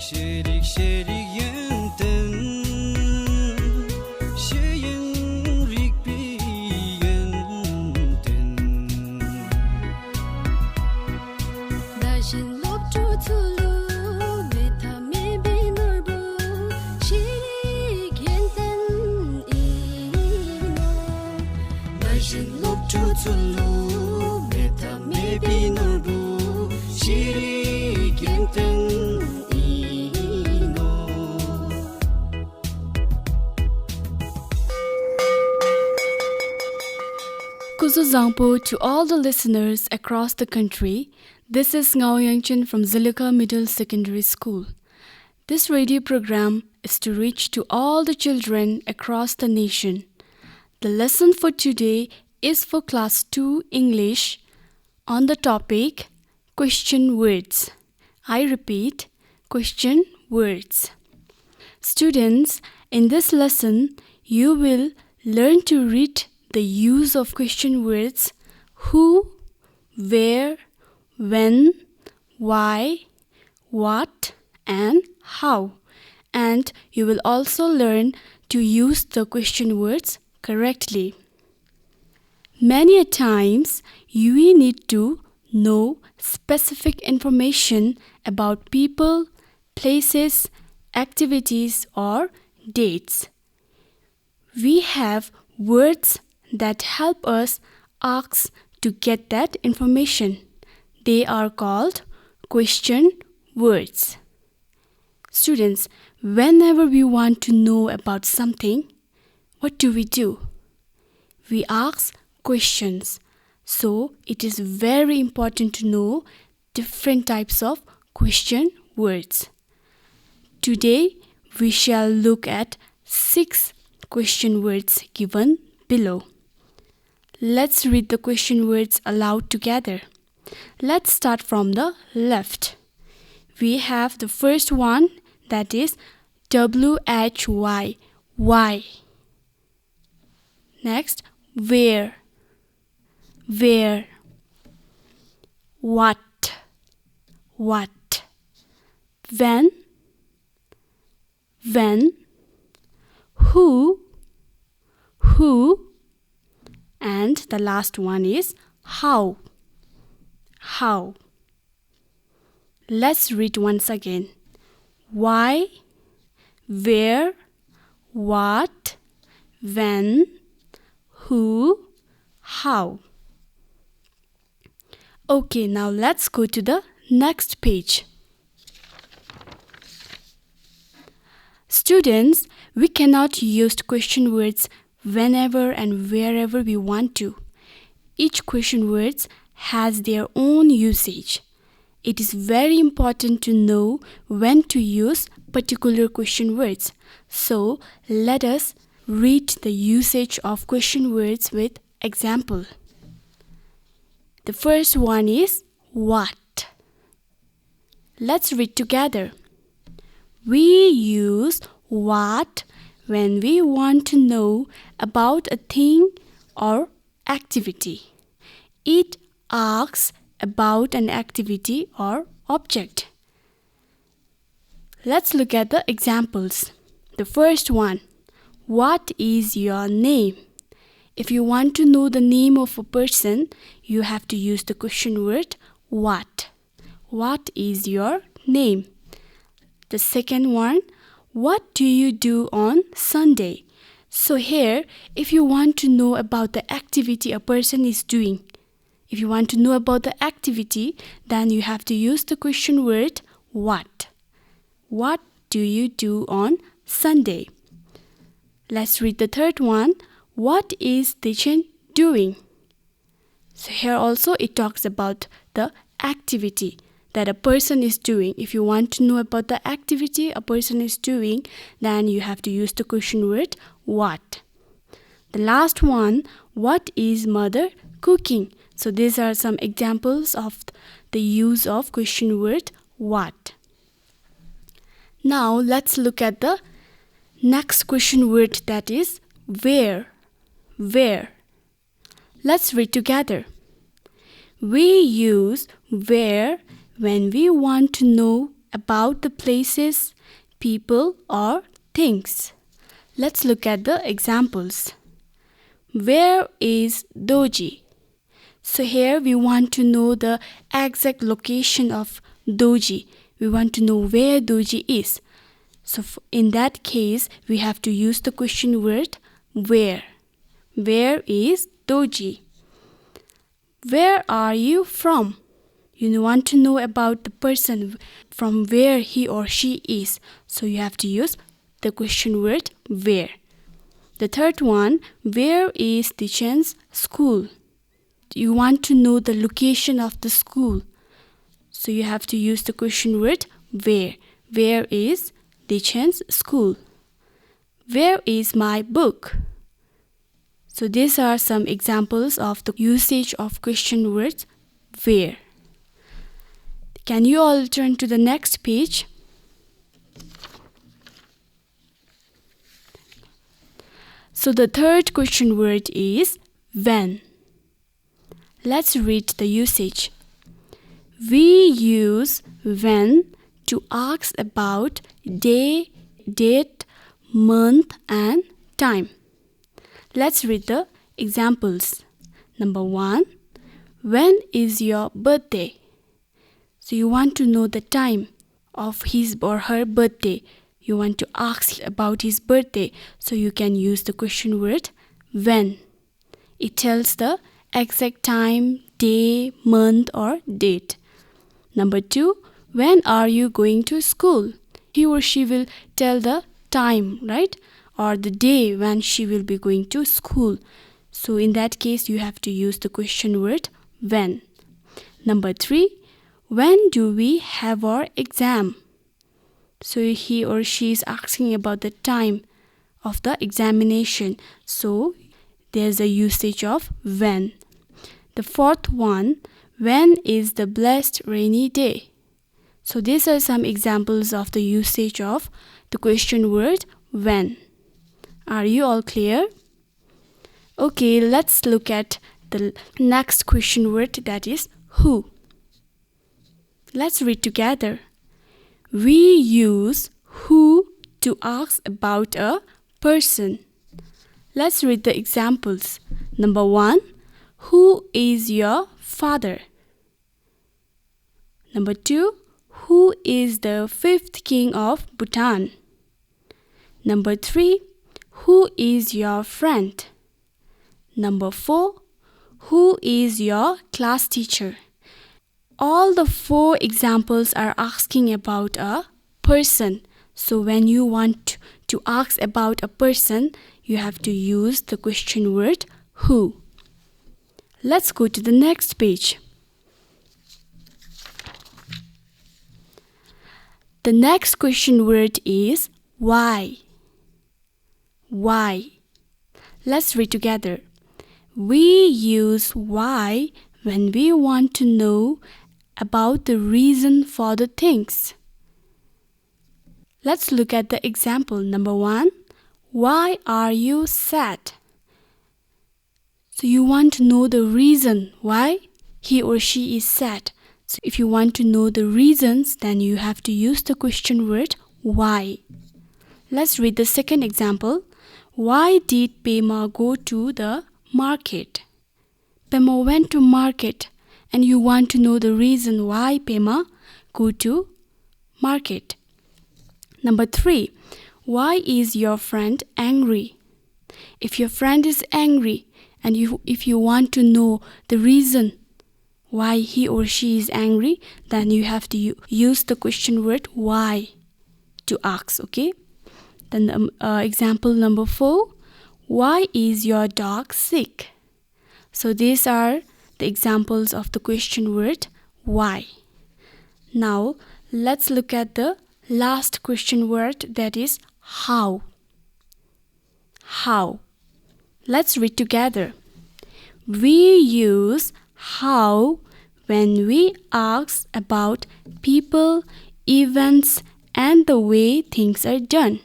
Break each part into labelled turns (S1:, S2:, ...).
S1: Şerik şerik yenten Şeyin rikbi yenten
S2: Dajin lok tu tulu Meta maybe norbu Shirik yenten ino Dajin lok tu tulu Meta maybe norbu Shirik yenten ino
S3: Kuzu Zangpo to all the listeners across the country. This is Ngao Yangchen from Zilika Middle Secondary School. This radio program is to reach to all the children across the nation. The lesson for today is for Class 2 English on the topic Question Words. I repeat, question words. Students, in this lesson, you will learn to read the use of question words who, where, when, why, what, and how. And you will also learn to use the question words correctly. Many a times, we need to know specific information about people, places, activities, or dates. We have words that help us ask to get that information. They are called question words. Students, whenever we want to know about something, what do? We ask questions. So, it is very important to know different types of question words. Today, we shall look at 6 question words given below. Let's read the question words aloud together. Let's start from the left. We have the first one, that is WHY, why. Next, where, what, when, who, and the last one is how. Let's read once again. Why, where, what, when, who, how. Okay, now let's go to the next page. Students, we cannot use question words whenever and wherever we want to. Each question words has their own usage. It is very important to know when to use particular question words. So, let us read the usage of question words with example. The first one is what. Let's read together. We use what when we want to know about a thing or activity. It asks about an activity or object. Let's look at the examples. The first one, what is your name? If you want to know the name of a person, you have to use the question word what. What is your name? The second one, what do you do on Sunday? So here, if you want to know about the activity a person is doing, if you want to know about the activity, then you have to use the question word what. What do you do on Sunday? Let's read the third one. What is Dechen doing? So here also it talks about the activity that a person is doing. If you want to know about the activity a person is doing, then you have to use the question word what. The last one, what is mother cooking? So these are some examples of the use of question word what. Now let's look at the next question word, that is where. Let's read together. We use where when we want to know about the places, people, or things. Let's look at the examples. Where is Doji? So here we want to know the exact location of Doji. We want to know where Doji is. So in that case, we have to use the question word where. Where is Doji? Where are you from? You want to know about the person from where he or she is. So you have to use the question word where. The third one, where is Dichen's school? You want to know the location of the school. So you have to use the question word where. Where is Dichen's school? Where is my book? So these are some examples of the usage of question words where. Can you all turn to the next page? So the third question word is when. Let's read the usage. We use when to ask about day, date, month, and time. Let's read the examples. Number 1. When is your birthday? So you want to know the time of his or her birthday. You want to ask about his birthday. So you can use the question word when. It tells the exact time, day, month, or date. Number 2. When are you going to school? He or she will tell the time, right? Or the day when she will be going to school. So in that case, you have to use the question word when. Number 3. When do we have our exam? So he or she is asking about the time of the examination. So there's a usage of when. The fourth one, when is the blessed rainy day? So these are some examples of the usage of the question word when. Are you all clear? Okay, let's look at the next question word, that is who. Let's read together. We use who to ask about a person. Let's read the examples. Number 1. Who is your father? Number 2. Who is the 5th king of Bhutan? Number 3. Who is your friend? Number 4. Who is your class teacher? All the 4 examples are asking about a person. So when you want to ask about a person, you have to use the question word who. Let's go to the next page. The next question word is why. Why? Let's read together. We use why when we want to know about the reason for the things. Let's look at the example. Number 1. Why are you sad? So you want to know the reason why he or she is sad. So if you want to know the reasons, then you have to use the question word why. Let's read the second example. Why did Pema go to the market? Pema went to market, and you want to know the reason why Pema go to market. Number 3. Why is your friend angry? If your friend is angry and if you want to know the reason why he or she is angry, then you have to use the question word why to ask, okay? Then example number 4. Why is your dog sick? So these are the examples of the question word why. Now let's look at the last question word, that is how. How. Let's read together. We use how when we ask about people, events, and the way things are done.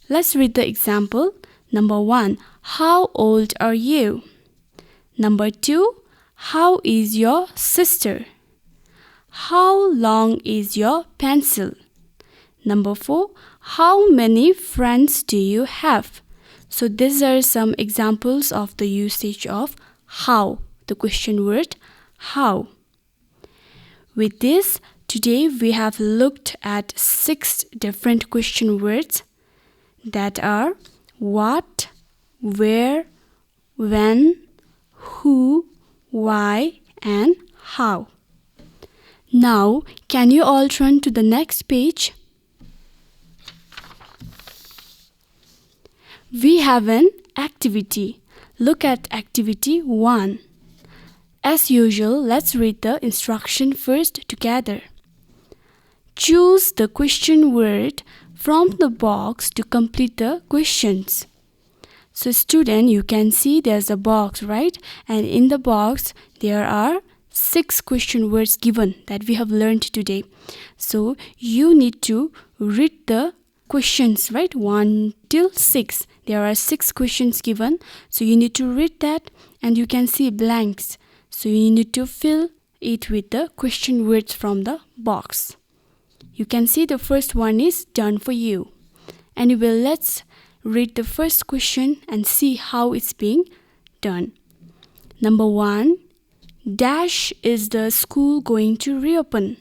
S3: Let's read the example. Number 1. How old are you? Number 2. How is your sister? How long is your pencil? Number 4, how many friends do you have? So these are some examples of the usage of how, the question word how. With this, today we have looked at 6 different question words that are what, where, when, who, why, and how. Now, can you all turn to the next page? We have an activity. Look at activity 1. As usual, let's read the instruction first together. Choose the question word from the box to complete the questions. So student, you can see there's a box, right? And in the box, there are 6 question words given that we have learned today. So you need to read the questions, right? 1 till 6. There are 6 questions given. So you need to read that, and you can see blanks. So you need to fill it with the question words from the box. You can see the first one is done for you. Anyway, let's read the first question and see how it's being done. Number 1, dash is the school going to reopen?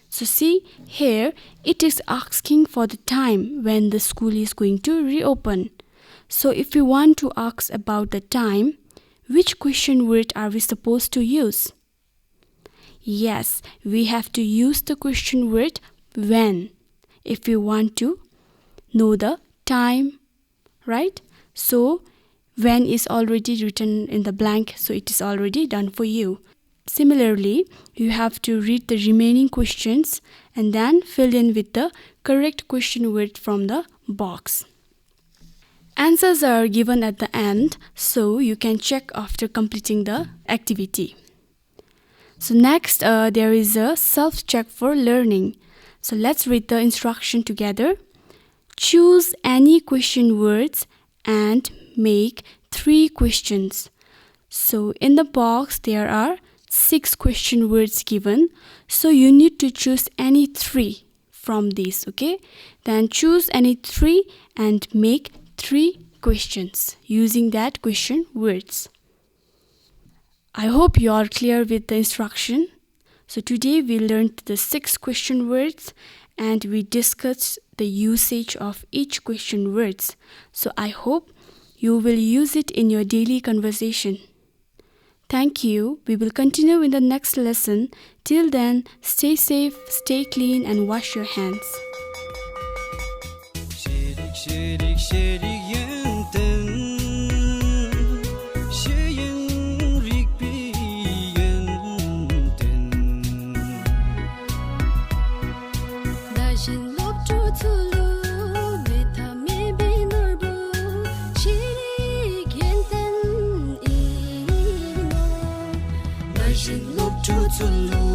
S3: So see here, it is asking for the time when the school is going to reopen. So if we want to ask about the time, which question word are we supposed to use? Yes, we have to use the question word when if we want to know the time, right? So when is already written in the blank, so it is already done for you. Similarly, you have to read the remaining questions and then fill in with the correct question word from the box. Answers are given at the end, so you can check after completing the activity. So next, there is a self-check for learning. So let's read the instruction together. Choose any question words and make 3 questions. So in the box, there are 6 question words given. So you need to choose any 3 from these, okay? Then choose any 3 and make 3 questions using that question words. I hope you are clear with the instruction. So today we learned the 6 question words and we discussed the usage of each question words. So I hope you will use it in your daily conversation. Thank you. We will continue in the next lesson. Till then, stay safe, stay clean, and wash your hands.
S1: Şerik yenten Şeyin rikbi yenten
S2: Dashin lok tu tulu Meta me binurbu Shiri genten ino Dashin lok tu tulu